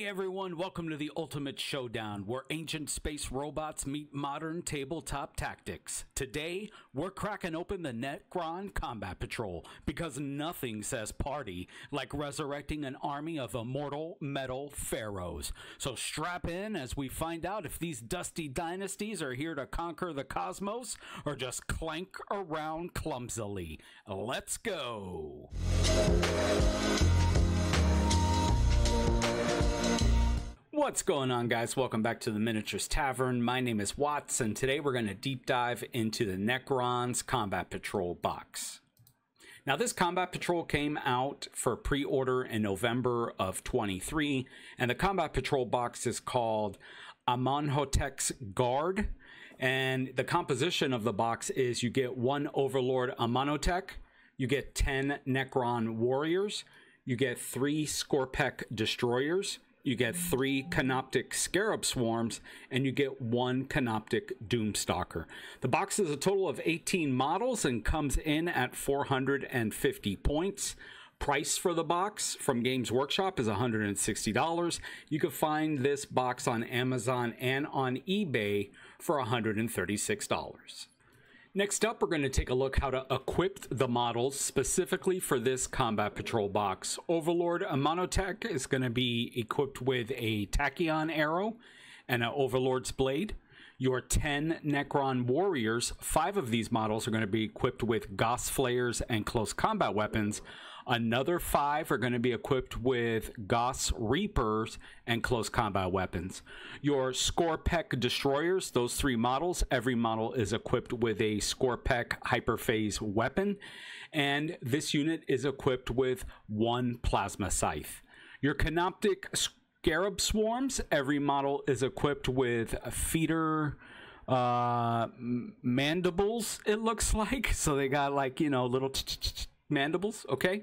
Hey everyone, welcome to the Ultimate Showdown, where ancient space robots meet modern tabletop tactics. Today, we're cracking open the Necron Combat Patrol, because nothing says party like resurrecting an army of immortal metal pharaohs. So strap in as we find out if these dusty dynasties are here to conquer the cosmos, or just clank around clumsily. Let's go! What's going on, guys? Welcome back to the Miniatures Tavern. My name is Watts, and today we're going to deep dive into the Necrons Combat Patrol box. Now, this Combat Patrol came out for pre-order in November of 23, and the Combat Patrol box is called Amenhotep's Guard, and the composition of the box is you get one Overlord Amenhotep, you get 10 Necron Warriors, you get 3 Skorpek Destroyers, you get 3 Canoptic Scarab Swarms, and you get 1 Canoptic Doomstalker. The box is a total of 18 models and comes in at 450 points. Price for the box from Games Workshop is $160. You can find this box on Amazon and on eBay for $136. Next up, we're going to take a look how to equip the models specifically for this Combat Patrol box. Overlord Amenhotep is going to be equipped with a Tachyon arrow and an Overlord's blade. Your 10 Necron Warriors, 5 of these models are going to be equipped with Goss Flayers and close combat weapons. Another 5 are going to be equipped with Goss Reapers and close combat weapons. Your Skorpek Destroyers, those 3 models, every model is equipped with a Skorpek Hyperphase weapon, and this unit is equipped with 1 Plasma Scythe. Your Canoptic Scarab Swarms, every model is equipped with feeder mandibles, it looks like. So they got, like, you know, little mandibles, okay?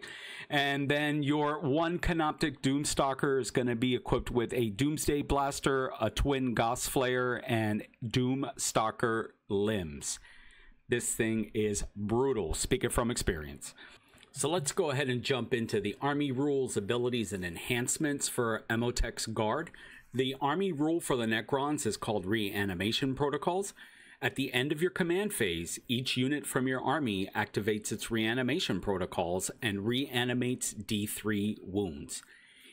And then your 1 Canoptic Doomstalker is going to be equipped with a Doomsday Blaster, a twin Goss Flayer, and Doomstalker limbs. This thing is brutal, speaking from experience. So let's go ahead and jump into the Army rules, abilities, and enhancements for Amenhotep's Guard. The Army rule for the Necrons is called Reanimation Protocols. At the end of your command phase, each unit from your army activates its reanimation protocols and reanimates D3 wounds.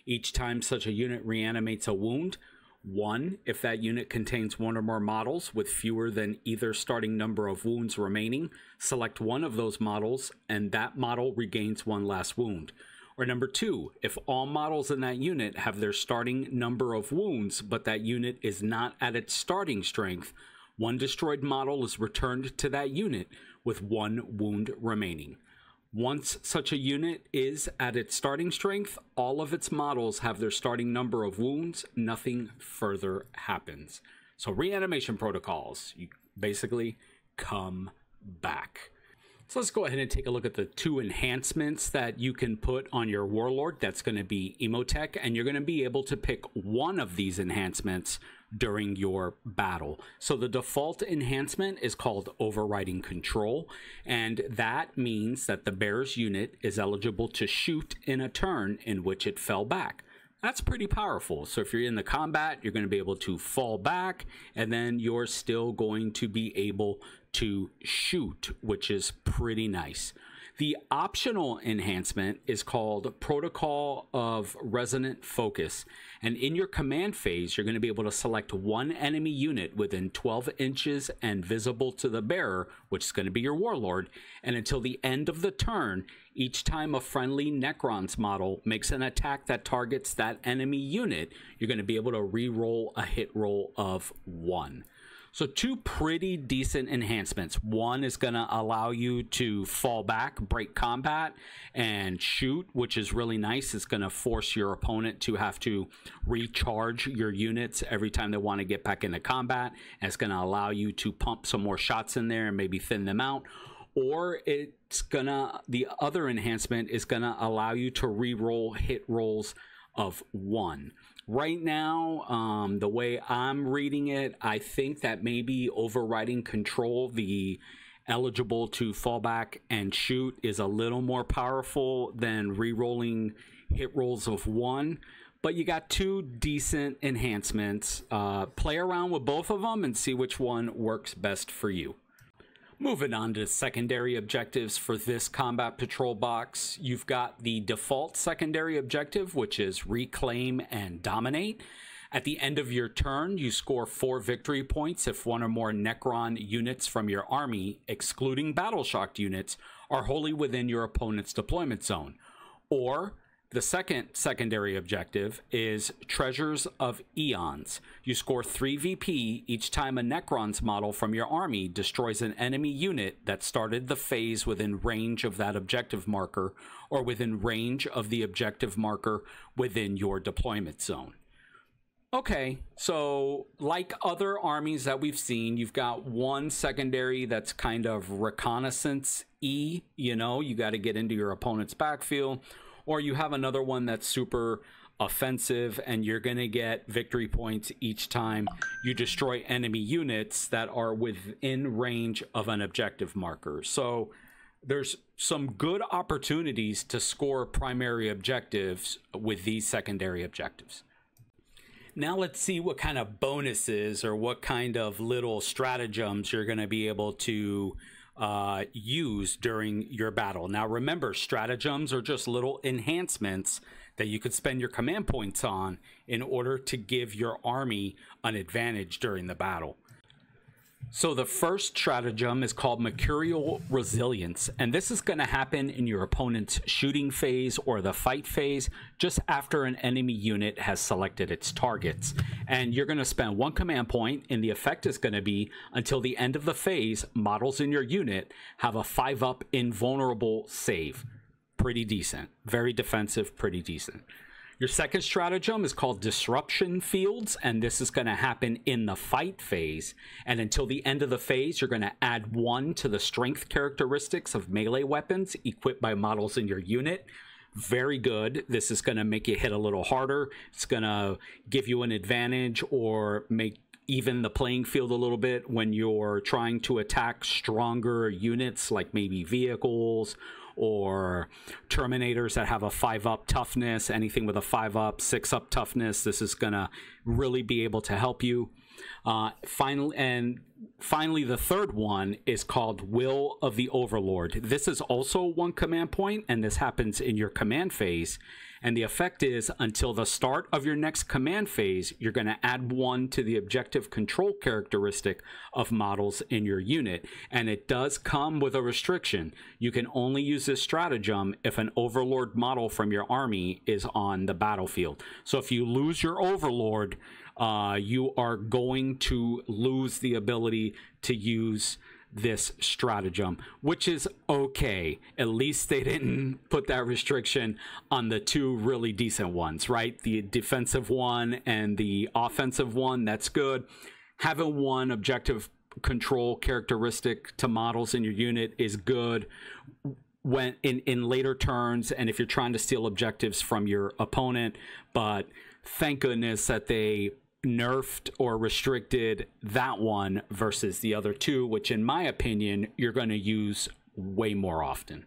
Each time such a unit reanimates a wound, 1, if that unit contains 1 or more models with fewer than either starting number of wounds remaining, select one of those models and that model regains 1 last wound. Or number 2, if all models in that unit have their starting number of wounds, but that unit is not at its starting strength, 1 destroyed model is returned to that unit with 1 wound remaining. Once such a unit is at its starting strength, all of its models have their starting number of wounds. Nothing further happens. So reanimation protocols, you basically come back. So let's go ahead and take a look at the 2 enhancements that you can put on your Warlord. That's going to be Amenhotep, and you're going to be able to pick one of these enhancements during your battle. So the default enhancement is called Overriding Control, and that means that the bearer's unit is eligible to shoot in a turn in which it fell back. That's pretty powerful. So if you're in the combat, you're going to be able to fall back, and then you're still going to be able to shoot, which is pretty nice. The optional enhancement is called Protocol of Resonant Focus, and in your command phase, you're going to be able to select 1 enemy unit within 12 inches and visible to the bearer, which is going to be your Warlord, and until the end of the turn, each time a friendly Necrons model makes an attack that targets that enemy unit, you're going to be able to re-roll a hit roll of 1. So 2 pretty decent enhancements. 1 is going to allow you to fall back, break combat, and shoot, which is really nice. It's going to force your opponent to have to recharge your units every time they want to get back into combat. And it's going to allow you to pump some more shots in there and maybe thin them out. Or the other enhancement is going to allow you to re-roll hit rolls of 1. Right now, the way I'm reading it, I think that maybe Overriding Control, the eligible to fall back and shoot, is a little more powerful than re-rolling hit rolls of 1. but you got two decent enhancements. Play around with both of them and see which one works best for you. Moving on to secondary objectives for this Combat Patrol box, you've got the default secondary objective, which is Reclaim and Dominate. At the end of your turn, you score 4 victory points if one or more Necron units from your army, excluding battle-shocked units, are wholly within your opponent's deployment zone. Or the second secondary objective is Treasures of Eons. You score 3 VP each time a Necrons model from your army destroys an enemy unit that started the phase within range of that objective marker or within range of the objective marker within your deployment zone. Okay, so like other armies that we've seen, you've got one secondary that's kind of reconnaissance-y, you know, you got to get into your opponent's backfield, or you have another one that's super offensive and you're going to get victory points each time you destroy enemy units that are within range of an objective marker. So there's some good opportunities to score primary objectives with these secondary objectives. Now let's see what kind of bonuses or what kind of little stratagems you're going to be able to use during your battle. Now remember, stratagems are just little enhancements that you could spend your command points on in order to give your army an advantage during the battle. So the first stratagem is called Mercurial Resilience, and this is going to happen in your opponent's shooting phase or the fight phase just after an enemy unit has selected its targets. And you're going to spend 1 command point, and the effect is going to be until the end of the phase, models in your unit have a 5-up invulnerable save. Pretty decent. Very defensive, pretty decent. Your second stratagem is called Disruption Fields, and this is going to happen in the fight phase. And until the end of the phase, you're going to add 1 to the strength characteristics of melee weapons equipped by models in your unit. Very good. This is going to make you hit a little harder. It's going to give you an advantage or make even the playing field a little bit when you're trying to attack stronger units like maybe vehicles or Terminators that have a 5-up toughness. Anything with a 5-up, 6-up toughness, this is going to really be able to help you. Finally, the third one is called Will of the Overlord. This is also 1 command point, and this happens in your command phase. And the effect is until the start of your next command phase, you're going to add 1 to the objective control characteristic of models in your unit. And it does come with a restriction. You can only use this stratagem if an Overlord model from your army is on the battlefield. So if you lose your Overlord, you are going to lose the ability to use this stratagem, which is okay. At least they didn't put that restriction on the 2 really decent ones, right? The defensive one and the offensive one, that's good. Having 1 objective control characteristic to models in your unit is good when in later turns and if you're trying to steal objectives from your opponent. But thank goodness that they nerfed or restricted that one versus the other 2, which in my opinion you're going to use way more often.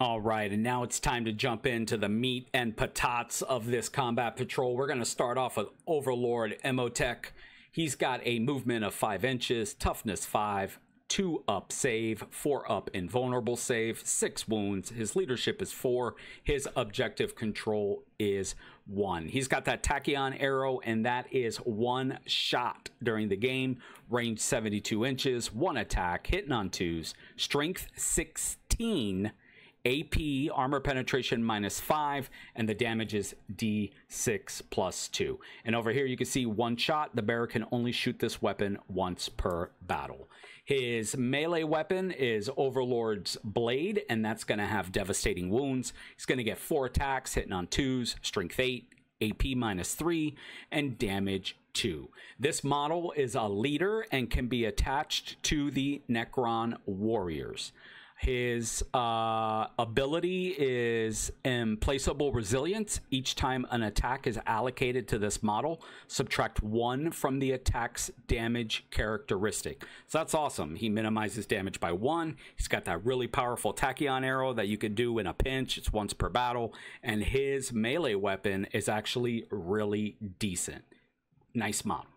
All right, and now it's time to jump into the meat and patates of this Combat Patrol. We're going to start off with Overlord Emotech. He's got a movement of 5 inches, toughness 5, 2-up save, 4-up invulnerable save, 6 wounds. His leadership is 4. His objective control is 1. He's got that tachyon arrow, and that is 1 shot during the game. Range 72 inches, 1 attack, hitting on 2s, strength 16, AP armor penetration -5, and the damage is D6 +2. And over here you can see 1 shot. The bearer can only shoot this weapon once per battle. His melee weapon is Overlord's Blade, and that's going to have devastating wounds. He's going to get 4 attacks, hitting on 2s, strength 8, AP -3, and damage 2. This model is a leader and can be attached to the Necron warriors. His ability is Implacable Resilience. Each time an attack is allocated to this model, subtract 1 from the attack's damage characteristic. So that's awesome. He minimizes damage by 1. He's got that really powerful tachyon arrow that you could do in a pinch. It's once per battle. And his melee weapon is actually really decent. Nice model.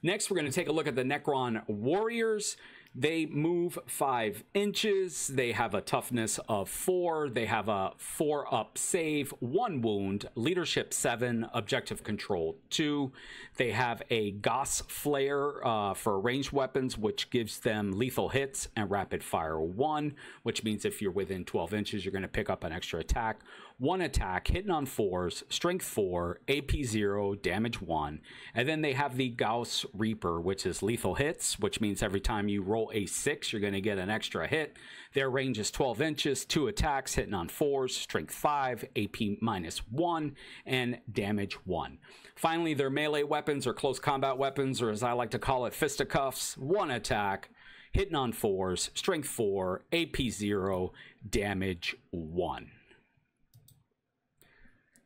Next, we're going to take a look at the Necron Warriors. They move 5 inches. They have a toughness of 4. They have a 4-up save, 1 wound, leadership 7, objective control 2. They have a Goss Flare for ranged weapons, which gives them lethal hits and rapid fire 1, which means if you're within 12 inches, you're going to pick up an extra attack. 1 attack, hitting on 4s, strength 4, AP 0, damage 1. And then they have the Gauss Reaper, which is lethal hits, which means every time you roll a 6, you're going to get an extra hit. Their range is 12 inches, 2 attacks, hitting on 4s, strength 5, AP -1, and damage 1. Finally, their melee weapons or close combat weapons, or as I like to call it, fisticuffs, 1 attack, hitting on 4s, strength 4, AP 0, damage 1.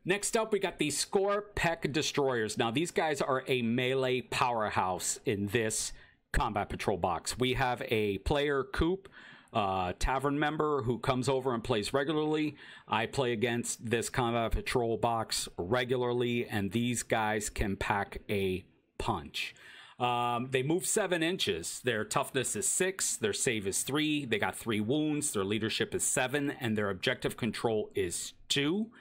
Next up, we got the Skorpek Destroyers. Now, these guys are a melee powerhouse in this Combat Patrol box. We have a player, Coop, tavern member, who comes over and plays regularly. I play against this Combat Patrol box regularly, and these guys can pack a punch. They move 7 inches. Their toughness is 6. Their save is 3. They got 3 wounds. Their leadership is 7, and their objective control is 2.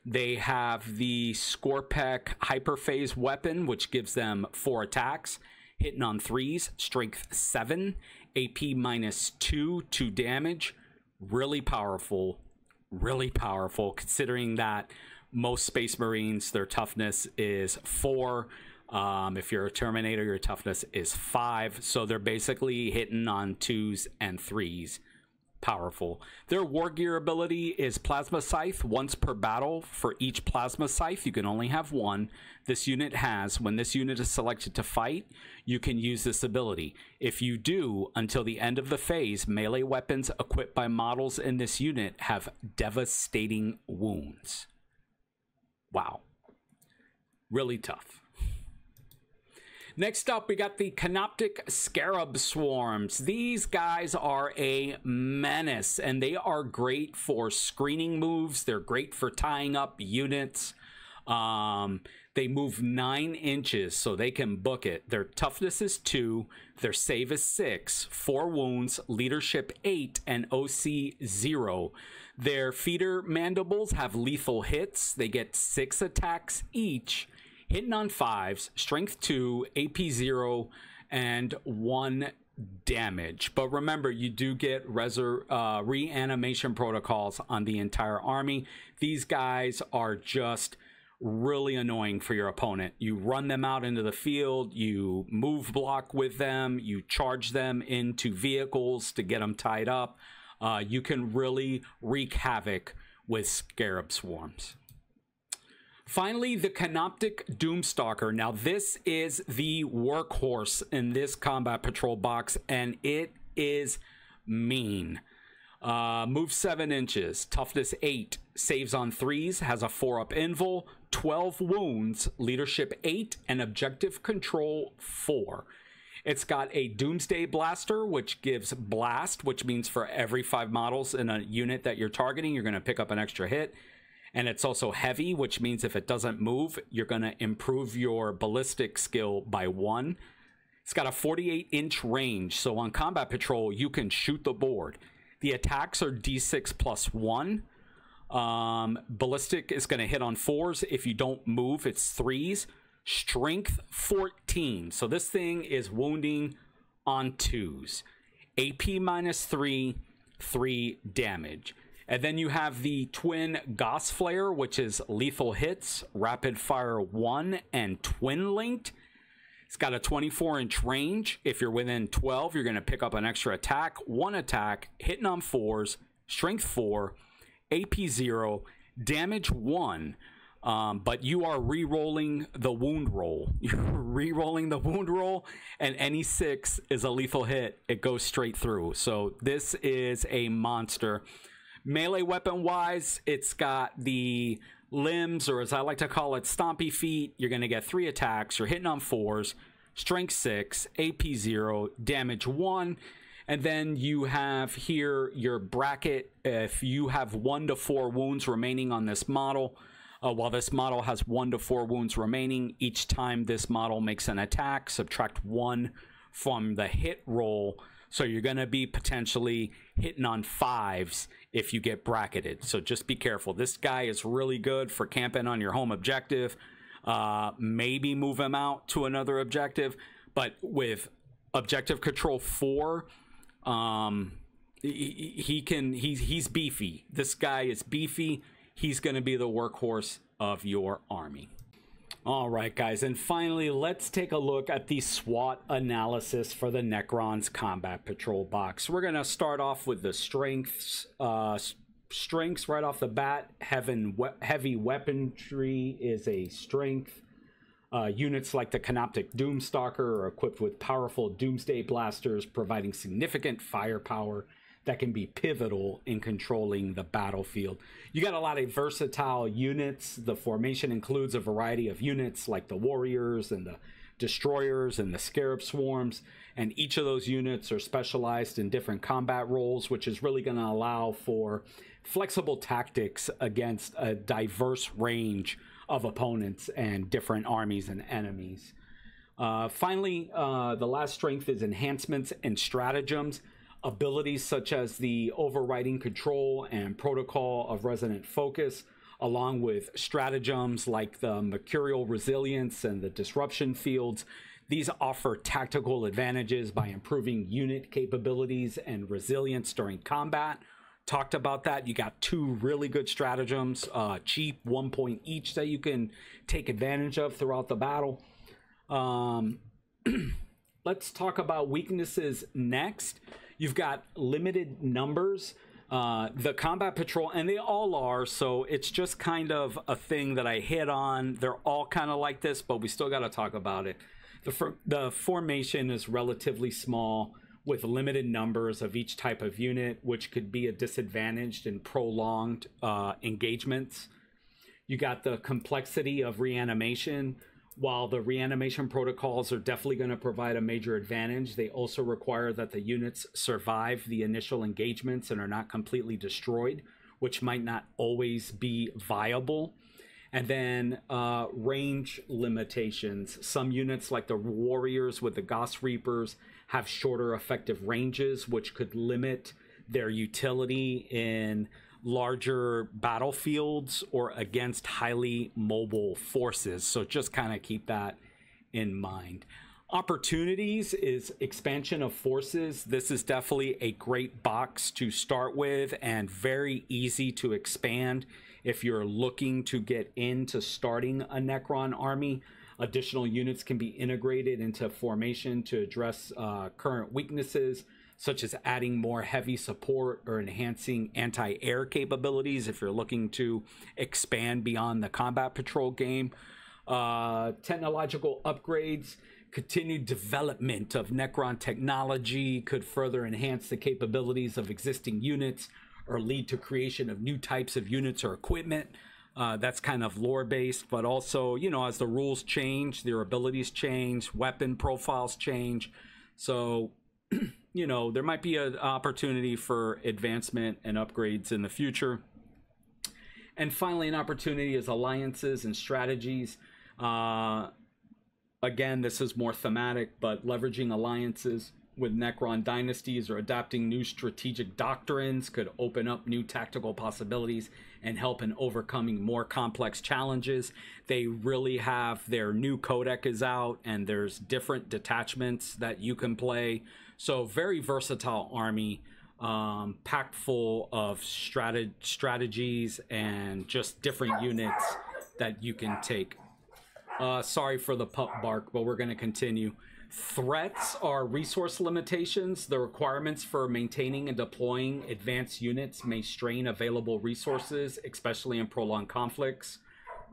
They have the Skorpek Hyperphase weapon, which gives them 4 attacks, hitting on 3s, strength 7, AP -2, 2 damage. Really powerful, considering that most Space Marines, their toughness is 4. If you're a Terminator, your toughness is 5. So they're basically hitting on 2s and 3s. Powerful. Their war gear ability is Plasma Scythe. Once per battle, for each Plasma Scythe, you can only have 1. This unit has, when this unit is selected to fight, you can use this ability. If you do, until the end of the phase, melee weapons equipped by models in this unit have devastating wounds. Wow. Really tough. Next up, we got the Canoptic Scarab Swarms. These guys are a menace, and they are great for screening moves. They're great for tying up units. They move 9 inches, so they can book it. Their toughness is 2. Their save is 6. 4 wounds, leadership 8, and OC 0. Their feeder mandibles have lethal hits. They get 6 attacks each, hitting on 5s, strength 2, AP 0, and 1 damage. But remember, you do get reanimation protocols on the entire army. These guys are just really annoying for your opponent. You run them out into the field, you move block with them, you charge them into vehicles to get them tied up. You can really wreak havoc with Scarab Swarms. Finally, the Canoptic Doomstalker. Now, this is the workhorse in this Combat Patrol box, and it is mean. Moves 7 inches, toughness 8, saves on 3s, has a 4-up invul, 12 wounds, leadership 8, and objective control 4. It's got a Doomsday Blaster, which gives blast, which means for every 5 models in a unit that you're targeting, you're going to pick up an extra hit. And it's also heavy, which means if it doesn't move, you're going to improve your ballistic skill by 1. It's got a 48-inch range, so on Combat Patrol, you can shoot the board. The attacks are D6 plus 1. Ballistic is going to hit on 4s. If you don't move, it's 3s. Strength 14. So this thing is wounding on 2s. AP -3, 3 damage. And then you have the twin Goss Flare, which is lethal hits, rapid fire 1, and twin linked. It's got a 24-inch range. If you're within 12, you're going to pick up an extra attack. 1 attack, hitting on 4s, strength 4, AP 0, damage 1. But you are re-rolling the wound roll. You're re-rolling the wound roll, and any 6 is a lethal hit. It goes straight through. So this is a monster. Melee weapon-wise, it's got the limbs, or as I like to call it, stompy feet. You're going to get 3 attacks. You're hitting on 4s, strength 6, AP 0, damage 1. And then you have here your bracket. If you have 1 to 4 wounds remaining on this model, while this model has 1 to 4 wounds remaining, each time this model makes an attack, subtract 1 from the hit roll. So you're going to be potentially hitting on 5s if you get bracketed. So just be careful. This guy is really good for camping on your home objective. Maybe move him out to another objective. But with objective control 4, he's beefy. This guy is beefy. He's going to be the workhorse of your army. All right, guys, and finally, let's take a look at the SWOT analysis for the Necrons Combat Patrol box. We're going to start off with the strengths. Strengths right off the bat. Heavy weaponry is a strength. Units like the Canoptic Doomstalker are equipped with powerful Doomsday blasters, providing significant firepower that can be pivotal in controlling the battlefield. You got a lot of versatile units. The formation includes a variety of units like the Warriors and the Destroyers and the Scarab Swarms, and each of those units are specialized in different combat roles, which is really going to allow for flexible tactics against a diverse range of opponents and different armies and enemies. Finally, the last strength is enhancements and stratagems. Abilities such as the overriding control and protocol of resonant focus, along with stratagems like the mercurial resilience and the disruption fields. These offer tactical advantages by improving unit capabilities and resilience during combat. Talked about that. You got 2 really good stratagems, cheap, 1 point each, that you can take advantage of throughout the battle. Let's talk about weaknesses next. You've got limited numbers. The Combat Patrol, and they all are, so it's just kind of a thing that I hit on. They're all kind of like this, but we still got to talk about it. The formation is relatively small with limited numbers of each type of unit, which could be a disadvantage in prolonged engagements. You got the complexity of reanimation. While the reanimation protocols are definitely going to provide a major advantage, they also require that the units survive the initial engagements and are not completely destroyed, which might not always be viable. And then range limitations. Some units like the Warriors with the Ghost Reapers have shorter effective ranges, which could limit their utility in larger battlefields or against highly mobile forces. So just kind of keep that in mind. Opportunities is expansion of forces. This is definitely a great box to start with and very easy to expand if you're looking to get into starting a Necron army. Additional units can be integrated into formation to address current weaknesses, such as adding more heavy support or enhancing anti-air capabilities if you're looking to expand beyond the Combat Patrol game. Technological upgrades, continued development of Necron technology could further enhance the capabilities of existing units or lead to creation of new types of units or equipment. That's kind of lore-based, but also, you know, as the rules change, their abilities change, weapon profiles change. So you know, there might be an opportunity for advancement and upgrades in the future. And finally, an opportunity is alliances and strategies. Again, this is more thematic, but leveraging alliances with Necron dynasties or adapting new strategic doctrines could open up new tactical possibilities and help in overcoming more complex challenges. They really have their new codec is out, and there's different detachments that you can play. So very versatile army, packed full of strategies and just different units that you can take. Sorry for the pup bark, but we're going to continue. Threats are resource limitations. The requirements for maintaining and deploying advanced units may strain available resources, especially in prolonged conflicts.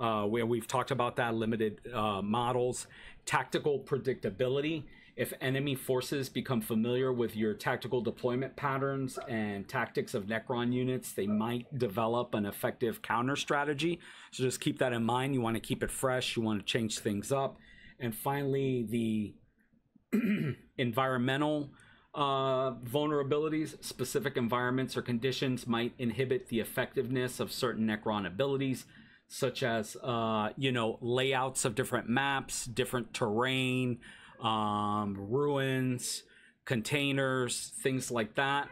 where we've talked about that, limited models, tactical predictability. If enemy forces become familiar with your tactical deployment patterns and tactics of Necron units, they might develop an effective counter strategy. So just keep that in mind. You want to keep it fresh. You want to change things up. And finally, the environmental vulnerabilities. Specific environments or conditions might inhibit the effectiveness of certain Necron abilities, such as, you know, layouts of different maps, different terrain, ruins, containers, things like that.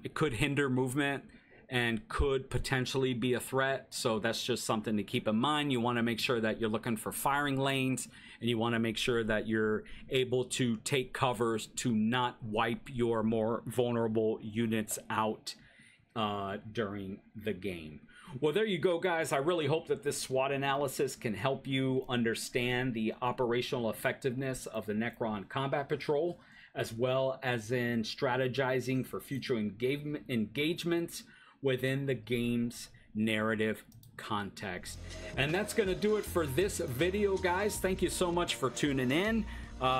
It could hinder movement and could potentially be a threat. So that's just something to keep in mind. You want to make sure that you're looking for firing lanes, and you want to make sure that you're able to take covers to not wipe your more vulnerable units out during the game. Well, there you go, guys. I really hope that this SWOT analysis can help you understand the operational effectiveness of the Necron Combat Patrol, as well as in strategizing for future engagements within the game's narrative context. And that's going to do it for this video, guys. Thank you so much for tuning in.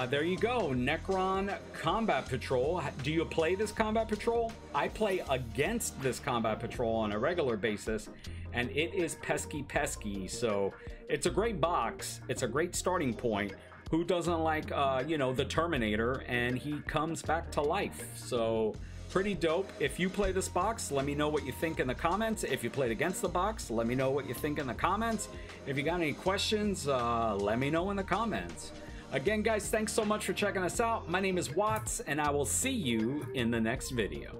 There you go, Necron Combat Patrol. Do you play this Combat Patrol? I play against this Combat Patrol on a regular basis, and it is pesky. So it's a great box. It's a great starting point. Who doesn't like, you know, the Terminator, and he comes back to life? So pretty dope. If you play this box, let me know what you think in the comments. If you played against the box, let me know what you think in the comments. If you got any questions, let me know in the comments. Again, guys, thanks so much for checking us out. My name is Watts, and I will see you in the next video.